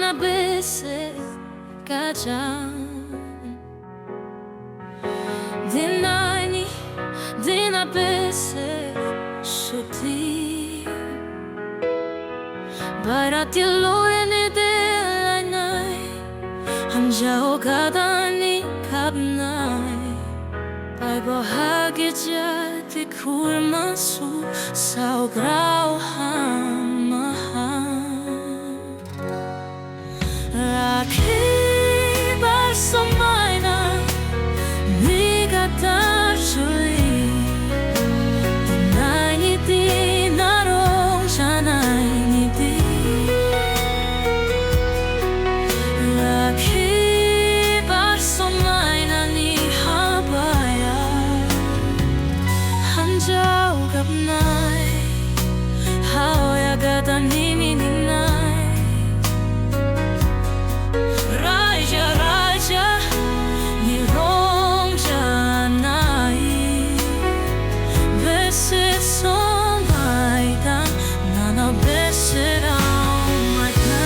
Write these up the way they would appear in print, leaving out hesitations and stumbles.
dina bese kacan dina bese sudem Barat yıllarını delanay Hanjao kadani kabnay Paibahagi jati kurmasu Sa ugraw hamahan Rakeb somaina Niga darjuli Denai dina rong janai nidi Rakeb somaina ni habaya Hanjau gabnai Hawaya gadani mininai Bese somaina nana bese somaina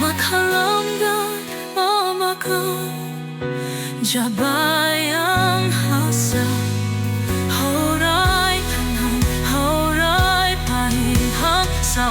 Makalamdan mamakam Jabayang hasa Horay tanang, horay paninghang Sa